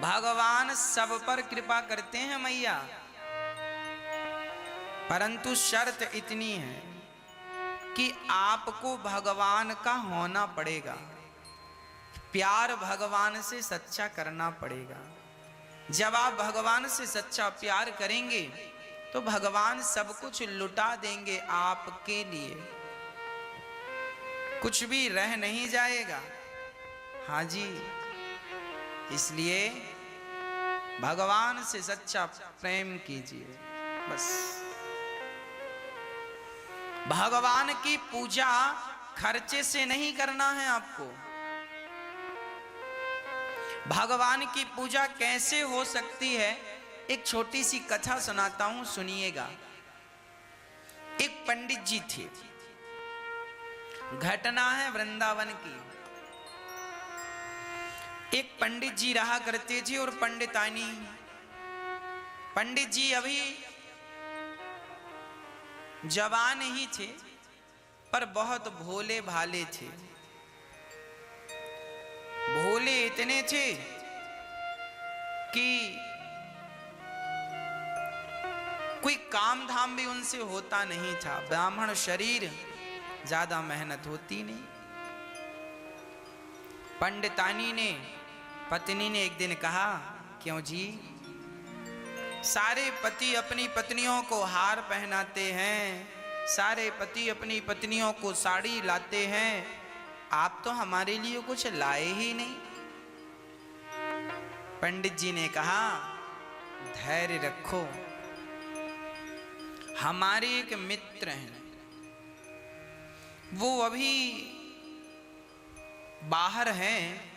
भगवान सब पर कृपा करते हैं मैया, परंतु शर्त इतनी है कि आपको भगवान का होना पड़ेगा, प्यार भगवान से सच्चा करना पड़ेगा। जब आप भगवान से सच्चा प्यार करेंगे तो भगवान सब कुछ लुटा देंगे आपके लिए, कुछ भी रह नहीं जाएगा। हाँ जी, इसलिए भगवान से सच्चा प्रेम कीजिए बस। भगवान की पूजा खर्चे से नहीं करना है आपको। भगवान की पूजा कैसे हो सकती है, एक छोटी सी कथा सुनाता हूं, सुनिएगा। एक पंडित जी थे, घटना है वृंदावन की। एक पंडित जी रहा करते थे और पंडितानी। पंडित जी अभी जवान ही थे पर बहुत भोले भाले थे। भोले इतने थे कि कोई काम धाम भी उनसे होता नहीं था। ब्राह्मण शरीर, ज्यादा मेहनत होती नहीं। पंडितानी ने, पत्नी ने एक दिन कहा, क्यों जी, सारे पति अपनी पत्नियों को हार पहनाते हैं, सारे पति अपनी पत्नियों को साड़ी लाते हैं, आप तो हमारे लिए कुछ लाए ही नहीं। पंडित जी ने कहा, धैर्य रखो, हमारे एक मित्र हैं, वो अभी बाहर हैं,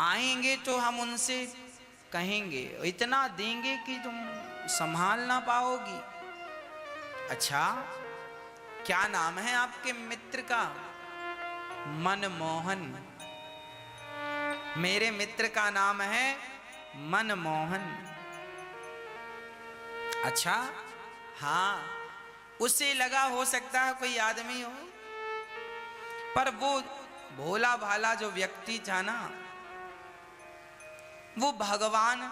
आएंगे तो हम उनसे कहेंगे, इतना देंगे कि तुम संभाल ना पाओगी। अच्छा, क्या नाम है आपके मित्र का? मनमोहन। मेरे मित्र का नाम है मनमोहन। अच्छा, हाँ, उसे लगा हो सकता है कोई आदमी हो, पर वो भोला भाला जो व्यक्ति था ना, वो भगवान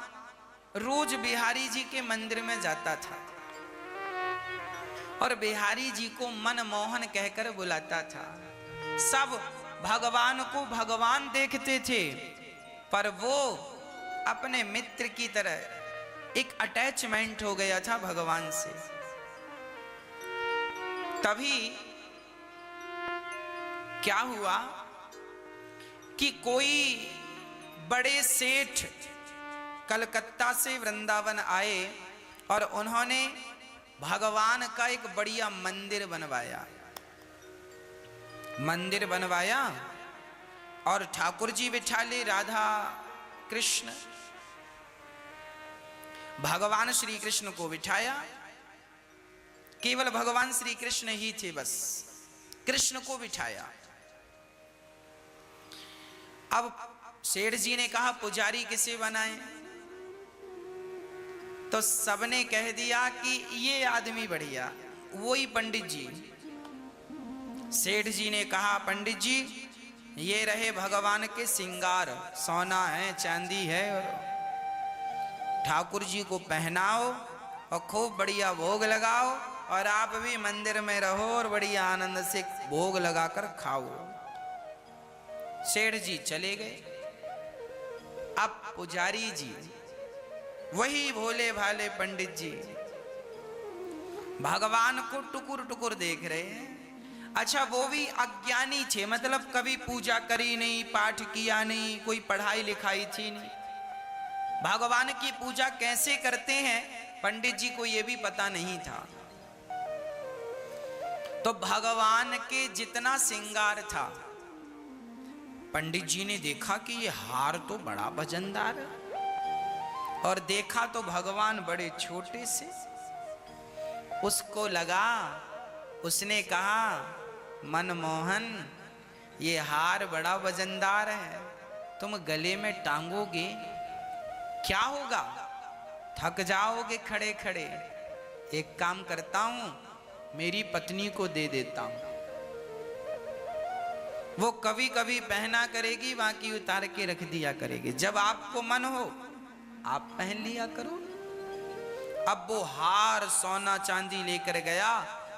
रोज बिहारी जी के मंदिर में जाता था और बिहारी जी को मनमोहन कहकर बुलाता था। सब भगवान को भगवान देखते थे, पर वो अपने मित्र की तरह एक अटैचमेंट हो गया था भगवान से। तभी क्या हुआ कि कोई बड़े सेठ कलकत्ता से वृंदावन आए और उन्होंने भगवान का एक बढ़िया मंदिर बनवाया। मंदिर बनवाया और ठाकुर जी बिठा ले, राधा कृष्ण, भगवान श्री कृष्ण को बिठाया। केवल भगवान श्री कृष्ण ही थे, बस कृष्ण को बिठाया। अब सेठ जी ने कहा, पुजारी किसे बनाएं? तो सबने कह दिया कि ये आदमी बढ़िया, वही पंडित जी। सेठ जी ने कहा, पंडित जी ये रहे भगवान के सिंगार, सोना है, चांदी है, और ठाकुर जी को पहनाओ और खूब बढ़िया भोग लगाओ, और आप भी मंदिर में रहो और बढ़िया आनंद से भोग लगाकर खाओ। सेठ जी चले गए। अब पुजारी जी, वही भोले भाले पंडित जी, भगवान को टुकुर टुकुर देख रहे हैं। अच्छा, वो भी अज्ञानी थे, मतलब कभी पूजा करी नहीं, पाठ किया नहीं, कोई पढ़ाई लिखाई थी नहीं। भगवान की पूजा कैसे करते हैं पंडित जी को ये भी पता नहीं था। तो भगवान के जितना श्रृंगार था, पंडित जी ने देखा कि ये हार तो बड़ा वजनदार है, और देखा तो भगवान बड़े छोटे से। उसको लगा, उसने कहा, मनमोहन ये हार बड़ा वजनदार है, तुम गले में टांगोगे क्या होगा, थक जाओगे खड़े खड़े। एक काम करता हूं, मेरी पत्नी को दे देता हूं। वो कभी कभी पहना करेगी, बाकी उतार के रख दिया करेगी। जब आपको मन हो आप पहन लिया करो। अब वो हार सोना चांदी लेकर गया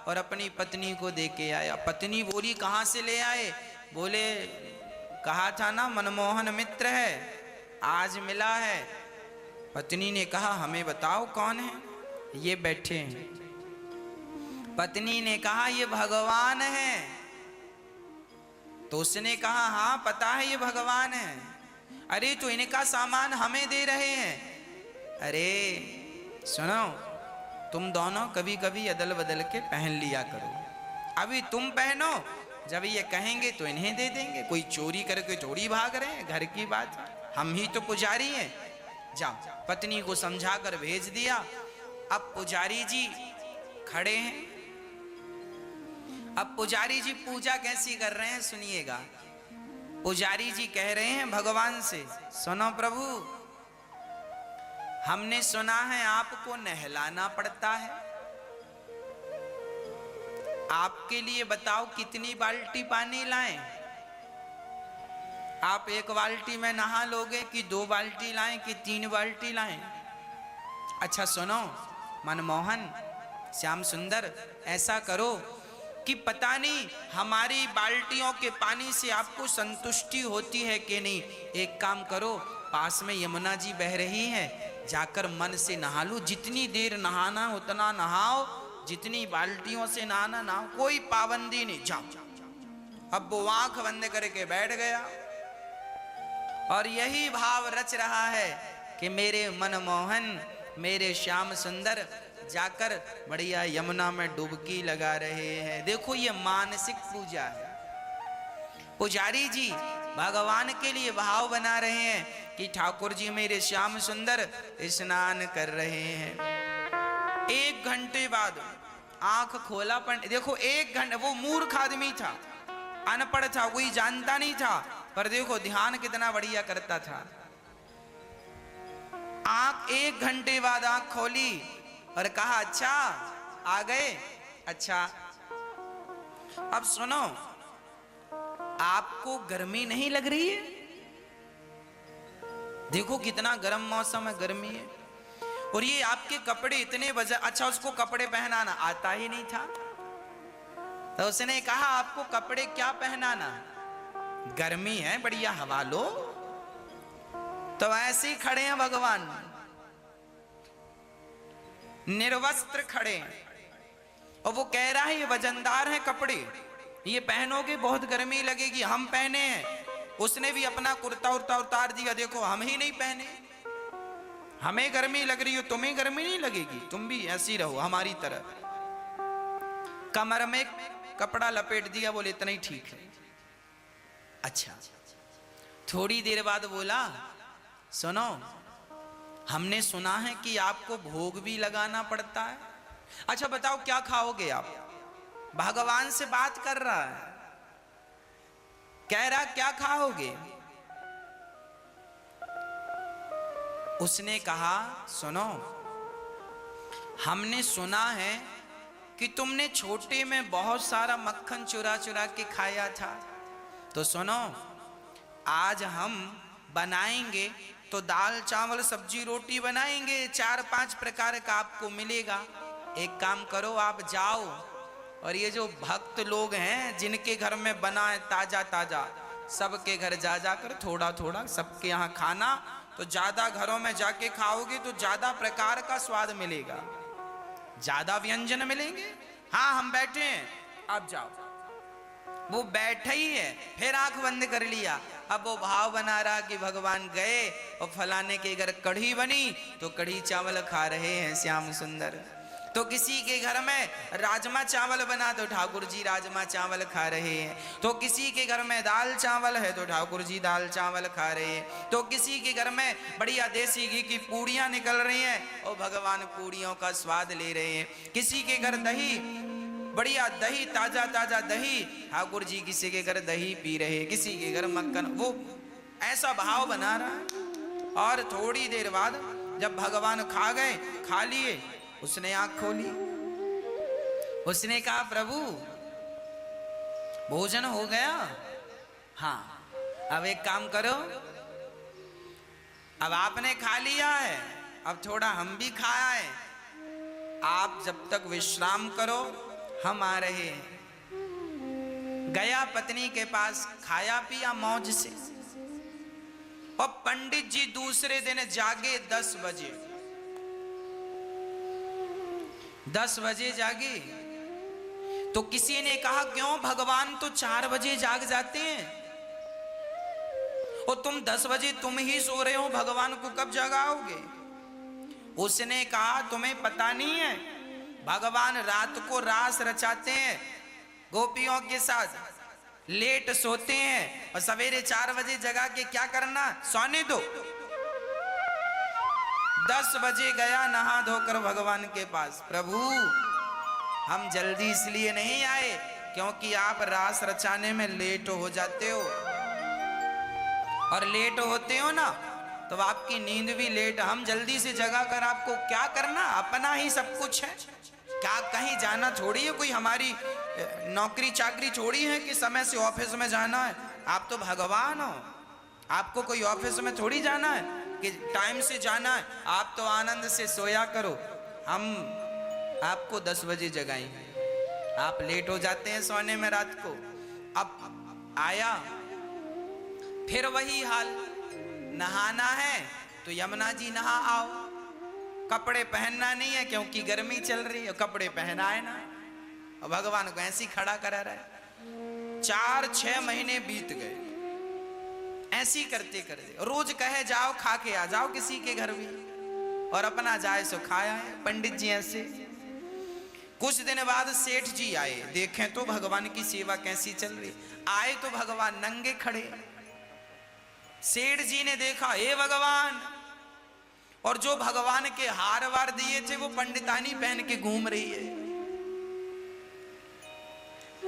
और अपनी पत्नी को दे के आया। पत्नी बोली कहाँ से ले आए? बोले कहा था ना मनमोहन मित्र है, आज मिला है। पत्नी ने कहा हमें बताओ कौन है? ये बैठे हैं। पत्नी ने कहा ये भगवान है। तो उसने कहा हाँ पता है ये भगवान है। अरे तो इनका सामान हमें दे रहे हैं। अरे सुनो, तुम दोनों कभी कभी अदल बदल के पहन लिया करो। अभी तुम पहनो, जब ये कहेंगे तो इन्हें दे देंगे। कोई चोरी करके थोड़ी भाग रहे हैं, घर की बात है, हम ही तो पुजारी हैं। जाओ। पत्नी को समझाकर भेज दिया। अब पुजारी जी खड़े हैं। अब पुजारी जी पूजा कैसी कर रहे हैं सुनिएगा। पुजारी जी कह रहे हैं भगवान से, सुनो प्रभु, हमने सुना है आपको नहलाना पड़ता है। आपके लिए बताओ कितनी बाल्टी पानी लाएं? आप एक बाल्टी में नहा लोगे कि 2 बाल्टी लाएं कि 3 बाल्टी लाएं? अच्छा सुनो मनमोहन, श्याम सुंदर, ऐसा करो कि पता नहीं हमारी बाल्टियों के पानी से आपको संतुष्टि होती है कि नहीं। एक काम करो, पास में यमुना जी बह रही है, जाकर मन से नहा लो। जितनी देर नहाना उतना नहाओ, जितनी बाल्टियों से नहाना नहाओ, कोई पाबंदी नहीं। जाओ। अब वो आंख बंद करके बैठ गया और यही भाव रच रहा है कि मेरे मनमोहन, मेरे श्याम सुंदर जाकर बढ़िया यमुना में डुबकी लगा रहे हैं। देखो ये मानसिक पूजा है। पुजारी जी भगवान के लिए भाव बना रहे हैं कि ठाकुर जी मेरे श्याम सुंदर स्नान कर रहे हैं। 1 घंटे बाद आंख खोला पंडित। देखो 1 घंटे, वो मूर्ख आदमी था, अनपढ़ था, कोई जानता नहीं था, पर देखो ध्यान कितना बढ़िया करता था। आंख 1 घंटे बाद आंख खोली और कहा अच्छा आ गए। अच्छा अब सुनो, आपको गर्मी नहीं लग रही है? देखो कितना गर्म मौसम है, गर्मी है, और ये आपके कपड़े इतने वजन। अच्छा उसको कपड़े पहनाना आता ही नहीं था, तो उसने कहा आपको कपड़े क्या पहनाना, गर्मी है, बढ़िया हवा लो। तो ऐसे ही खड़े हैं भगवान, निर्वस्त्र खड़े हैं, और वो कह रहा है ये वजनदार है कपड़े, ये पहनोगे बहुत गर्मी लगेगी। हम पहने हैं। उसने भी अपना कुर्ता उर्ता उतार दिया। देखो हम ही नहीं पहने, हमें गर्मी लग रही हो, तुम्हें गर्मी नहीं लगेगी, तुम भी ऐसी रहो हमारी तरह। कमर में कपड़ा लपेट दिया, बोले इतना ही ठीक है। अच्छा थोड़ी देर बाद बोला सुनो, हमने सुना है कि आपको भोग भी लगाना पड़ता है। अच्छा बताओ क्या खाओगे आप? भगवान से बात कर रहा है, कह रहा क्या खाओगे? उसने कहा सुनो, हमने सुना है कि तुमने छोटे में बहुत सारा मक्खन चुरा चुरा के खाया था, तो सुनो आज हम बनाएंगे तो दाल चावल सब्जी रोटी बनाएंगे, 4-5 प्रकार का आपको मिलेगा। एक काम करो, आप जाओ और ये जो भक्त लोग हैं जिनके घर में बना है ताजा ताजा, सबके घर जा जाकर थोड़ा थोड़ा सबके यहाँ खाना, तो ज्यादा घरों में जाके खाओगे तो ज्यादा प्रकार का स्वाद मिलेगा, ज्यादा व्यंजन मिलेंगे। हाँ हम बैठे हैं, आप जाओ। वो बैठा ही है, फिर आंख बंद कर लिया। अब वो भाव बना रहा कि भगवान गए और फलाने के घर कढ़ी बनी तो कढ़ी चावल खा रहे हैं श्याम सुंदर। तो किसी के घर में राजमा चावल बना तो ठाकुर जी राजमा चावल खा रहे हैं। तो किसी के घर में दाल चावल है तो ठाकुर जी दाल चावल खा रहे हैं। तो किसी के घर में बढ़िया देसी घी की पूड़ियाँ निकल रही हैं और भगवान पूड़ियों का स्वाद ले रहे हैं। किसी के घर दही, बढ़िया दही, ताजा ताजा दही, ठाकुर जी किसी के घर दही पी रहे, किसी के घर मक्खन। वो ऐसा भाव बना रहा है। और थोड़ी देर बाद जब भगवान खा गए, खा लिए, उसने आंख खोली, उसने कहा प्रभु भोजन हो गया? हाँ, अब एक काम करो, अब आपने खा लिया है, अब थोड़ा हम भी खाया है, आप जब तक विश्राम करो, हम आ रहे हैं। गया पत्नी के पास, खाया पिया मौज से। और पंडित जी दूसरे दिन जागे 10 बजे। 10 बजे जागे तो किसी ने कहा क्यों, भगवान तो 4 बजे जाग जाते हैं और तुम 10 बजे तुम ही सो रहे हो, भगवान को कब जगाओगे? उसने कहा तुम्हें पता नहीं है, भगवान रात को रास रचाते हैं गोपियों के साथ, लेट सोते हैं और सवेरे 4 बजे जगा के क्या करना, सोने दो। 10 बजे गया नहा धोकर भगवान के पास, प्रभु हम जल्दी इसलिए नहीं आए क्योंकि आप रास रचाने में लेट हो जाते हो, और लेट होते हो ना तो आपकी नींद भी लेट। हम जल्दी से जगा कर आपको क्या करना, अपना ही सब कुछ है, क्या कहीं जाना थोड़ी है, कोई हमारी नौकरी चाकरी थोड़ी है कि समय से ऑफिस में जाना है। आप तो भगवान हो, आपको कोई ऑफिस में थोड़ी जाना है कि टाइम से जाना है। आप तो आनंद से सोया करो, हम आपको 10 बजे जगाएंगे, आप लेट हो जाते हैं सोने में रात को। अब आया फिर वही हाल, नहाना है तो यमुना जी नहा आओ, कपड़े पहनना नहीं है क्योंकि गर्मी चल रही है, कपड़े पहनाए ना, और भगवान को ऐसे ही खड़ा करा रहा है। 4-6 महीने बीत गए ऐसी करते करते, रोज कहे जाओ खा के आ जाओ किसी के घर भी, और अपना जाए सो खाया है। पंडित जी ऐसे। कुछ दिन बाद सेठ जी आए, देखें तो भगवान की सेवा कैसी चल रही। आए तो भगवान नंगे खड़े। सेठ जी ने देखा, हे भगवान, और जो भगवान के हार वार दिए थे वो पंडितानी पहन के घूम रही है।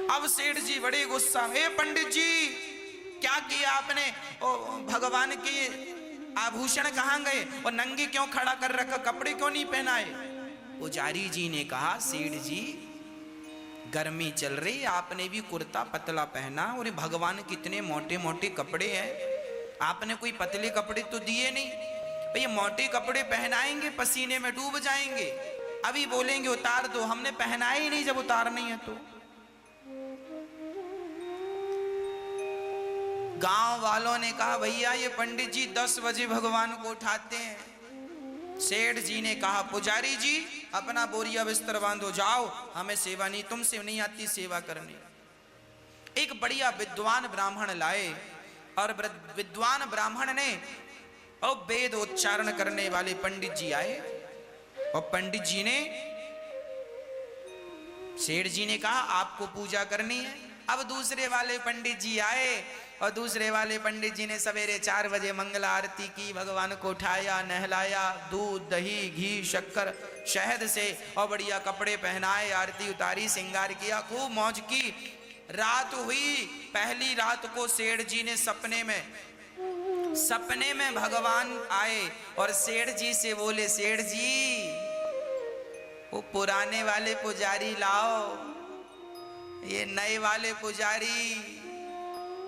अब सेठ जी बड़े गुस्सा, हे पंडित जी क्या किया आपने, ओ भगवान के आभूषण कहां गए और नंगे क्यों खड़ा कर रखा, कपड़े क्यों नहीं पहनाए? पुजारी जी ने कहा, सेठ जी गर्मी चल रही, आपने भी कुर्ता पतला पहना, और भगवान कितने मोटे मोटे कपड़े हैं, आपने कोई पतले कपड़े तो दिए नहीं। भैया मोटे कपड़े पहनाएंगे पसीने में डूब जाएंगे, अभी बोलेंगे उतार दो, हमने पहनाए ही नहीं जब उतार नहीं है तो। गांव वालों ने कहा, भैया ये पंडित जी 10 बजे भगवान को उठाते हैं। सेठ जी ने कहा, पुजारी जी अपना बोरिया बिस्तर बांधो, जाओ, हमें सेवा नहीं, तुमसे नहीं आती सेवा करनी। एक बढ़िया विद्वान ब्राह्मण लाए, और विद्वान ब्राह्मण ने और वेद उच्चारण करने वाले पंडित जी आए, और पंडित जी ने, सेठ जी ने कहा आपको पूजा करनी है। अब दूसरे वाले पंडित जी आए, और दूसरे वाले पंडित जी ने सवेरे 4 बजे मंगला आरती की, भगवान को उठाया, नहलाया, दूध दही घी शक्कर शहद से, और बढ़िया कपड़े पहनाए, आरती उतारी, श्रृंगार किया, खूब मौज की। रात हुई, पहली रात को सेठ जी ने सपने में भगवान आए और सेठ जी से बोले, सेठ जी वो पुराने वाले पुजारी लाओ, ये नए वाले पुजारी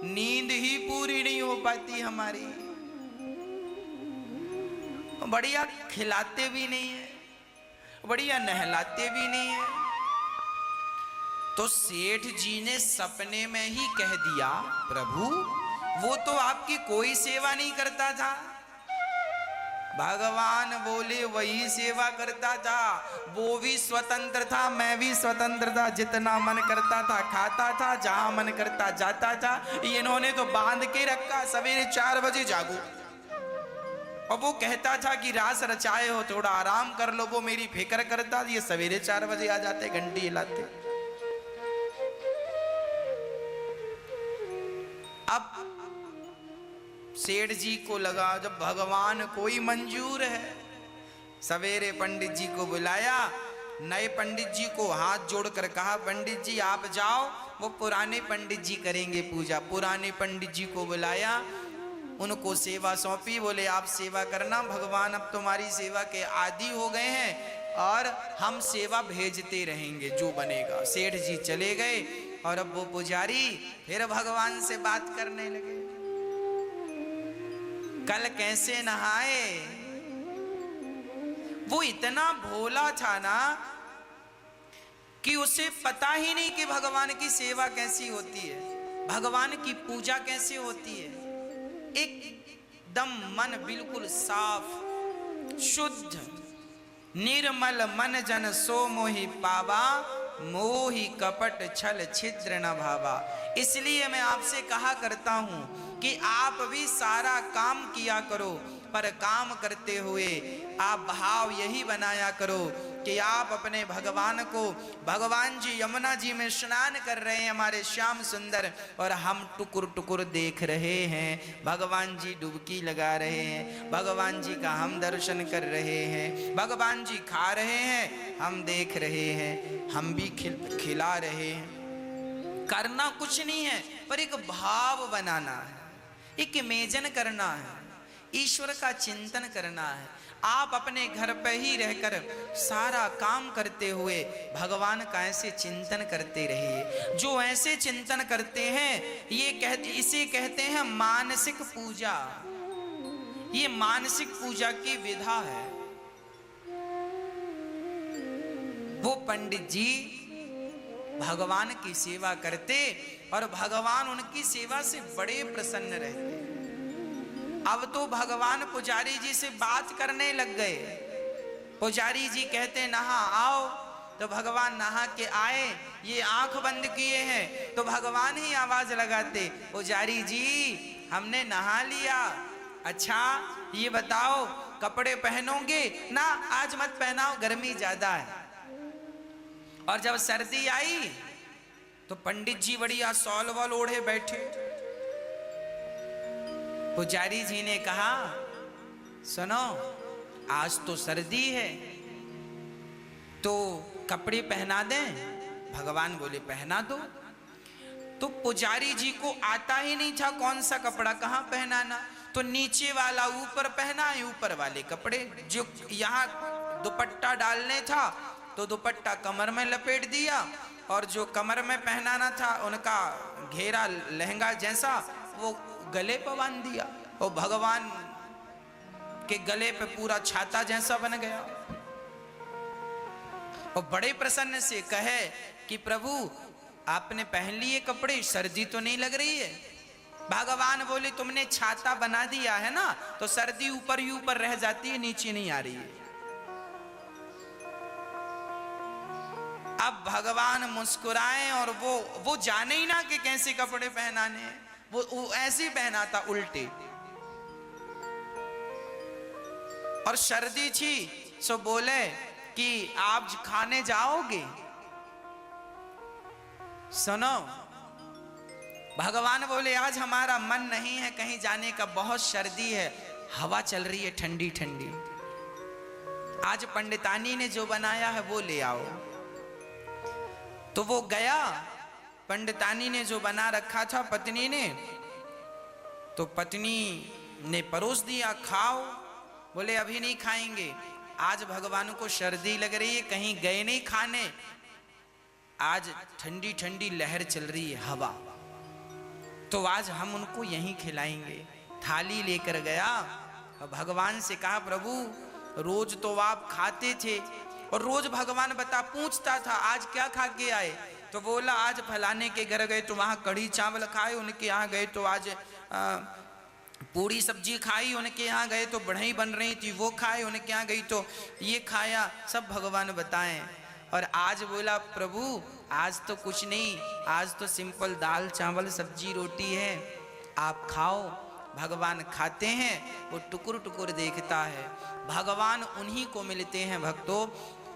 नींद ही पूरी नहीं हो पाती हमारी, बढ़िया खिलाते भी नहीं है, बढ़िया नहलाते भी नहीं है। तो सेठ जी ने सपने में ही कह दिया, प्रभु वो तो आपकी कोई सेवा नहीं करता था। भगवान बोले, वही सेवा करता था, वो भी स्वतंत्र था, मैं भी स्वतंत्र था, जितना मन करता था खाता था, जहां मन करता जाता था। इन्होंने तो बांध के रखा, सवेरे 4 बजे जागो, और वो कहता था कि रास रचाए हो, थोड़ा आराम कर लो, वो मेरी फिक्र करता, ये सवेरे 4 बजे आ जाते, घंटी हिलाते। अब सेठ जी को लगा जब भगवान कोई मंजूर है, सवेरे पंडित जी को बुलाया, नए पंडित जी को हाथ जोड़कर कहा, पंडित जी आप जाओ, वो पुराने पंडित जी करेंगे पूजा। पुराने पंडित जी को बुलाया, उनको सेवा सौंपी, बोले आप सेवा करना, भगवान अब तुम्हारी सेवा के आदी हो गए हैं और हम सेवा भेजते रहेंगे जो बनेगा। सेठ जी चले गए, और अब वो पुजारी फिर भगवान से बात करने लगे। कल कैसे नहाए? वो इतना भोला था ना कि उसे पता ही नहीं कि भगवान की सेवा कैसी होती है, भगवान की पूजा कैसे होती है। एकदम मन बिल्कुल साफ शुद्ध निर्मल मन जन सो मोहि पावा, मोहि कपट छल छिद्र न भावा। इसलिए मैं आपसे कहा करता हूं कि आप भी सारा काम किया करो, पर काम करते हुए आप भाव यही बनाया करो कि आप अपने भगवान को, भगवान जी यमुना जी में स्नान कर रहे हैं हमारे श्याम सुंदर, और हम टुकुर टुकुर देख रहे हैं। भगवान जी डुबकी लगा रहे हैं, भगवान जी का हम दर्शन कर रहे हैं, भगवान जी खा रहे हैं, हम देख रहे हैं, हम भी खिला रहे हैं। करना कुछ नहीं है, पर एक भाव बनाना है, एक इमेजन करना है, ईश्वर का चिंतन करना है। आप अपने घर पे ही रहकर सारा काम करते हुए भगवान का ऐसे चिंतन करते रहिए। जो ऐसे चिंतन करते हैं इसे कहते हैं मानसिक पूजा। ये मानसिक पूजा की विधा है। वो पंडित जी भगवान की सेवा करते और भगवान उनकी सेवा से बड़े प्रसन्न रहते। अब तो भगवान पुजारी जी से बात करने लग गए। पुजारी जी कहते नहा आओ, तो भगवान नहा के आए, ये आंख बंद किए हैं, तो भगवान ही आवाज लगाते, पुजारी जी हमने नहा लिया, अच्छा ये बताओ कपड़े पहनोगे ना? आज मत पहनाओ, गर्मी ज्यादा है। और जब सर्दी आई तो पंडित जी बढ़िया सॉल वॉल ओढ़े बैठे। पुजारी जी ने कहा सुनो, आज तो सर्दी है तो कपड़े पहना दें? भगवान बोले पहना दो। तो पुजारी जी को आता ही नहीं था कौन सा कपड़ा कहां पहनाना, तो नीचे वाला ऊपर पहना, ऊपर वाले कपड़े जो यहाँ दुपट्टा डालने था तो दुपट्टा कमर में लपेट दिया, और जो कमर में पहनाना था उनका घेरा लहंगा जैसा वो गले पर बांध दिया, और भगवान के गले पे पूरा छाता जैसा बन गया। और बड़े प्रसन्न से कहे कि प्रभु आपने पहन लिए कपड़े, सर्दी तो नहीं लग रही है? भगवान बोले तुमने छाता बना दिया है ना, तो सर्दी ऊपर ही ऊपर रह जाती है, नीचे नहीं आ रही है। अब भगवान मुस्कुराए और वो जाने ही ना कि कैसे कपड़े पहनाने हैं, वो ऐसे पहना था उल्टे। और सर्दी थी सो बोले कि आप खाने जाओगे? सुनो, भगवान बोले आज हमारा मन नहीं है कहीं जाने का, बहुत सर्दी है, हवा चल रही है ठंडी ठंडी, आज पंडितानी ने जो बनाया है वो ले आओ। तो वो गया, पंडितानी ने जो बना रखा था पत्नी ने, तो पत्नी ने परोस दिया, खाओ। बोले अभी नहीं खाएंगे, आज भगवान को सर्दी लग रही है, कहीं गए नहीं खाने, आज ठंडी ठंडी लहर चल रही है हवा, तो आज हम उनको यहीं खिलाएंगे। थाली लेकर गया और भगवान से कहा प्रभु रोज तो आप खाते थे, और रोज भगवान पूछता था आज क्या खा के आए, तो बोला आज फलाने के घर गए तो वहाँ कढ़ी चावल खाए, उनके यहाँ गए तो आज पूरी सब्जी खाई, उनके यहाँ गए तो बढ़ई बन रही थी वो खाए, उनके यहाँ गई तो ये खाया, सब भगवान बताएं। और आज बोला प्रभु आज तो कुछ नहीं, आज तो सिंपल दाल चावल सब्जी रोटी है, आप खाओ। भगवान खाते हैं, वो टुकुर टुकुर देखता है। भगवान उन्हीं को मिलते हैं भक्तों,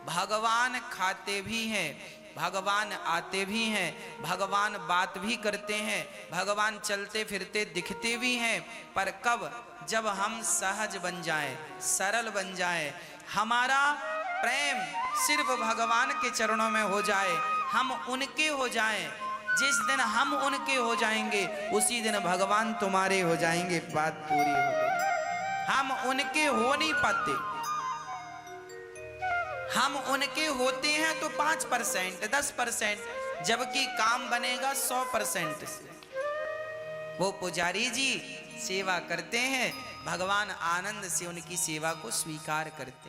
भगवान खाते भी हैं, भगवान आते भी हैं, भगवान बात भी करते हैं, भगवान चलते फिरते दिखते भी हैं, पर कब? जब हम सहज बन जाएं, सरल बन जाएं, हमारा प्रेम सिर्फ भगवान के चरणों में हो जाए, हम उनके हो जाएं। जिस दिन हम उनके हो जाएंगे उसी दिन भगवान तुम्हारे हो जाएंगे, बात पूरी हो गई। हम उनके हो नहीं पाते, हम उनके होते हैं तो 5%, 10%, जबकि काम बनेगा 100% से। वो पुजारी जी सेवा करते हैं, भगवान आनंद से उनकी सेवा को स्वीकार करते हैं।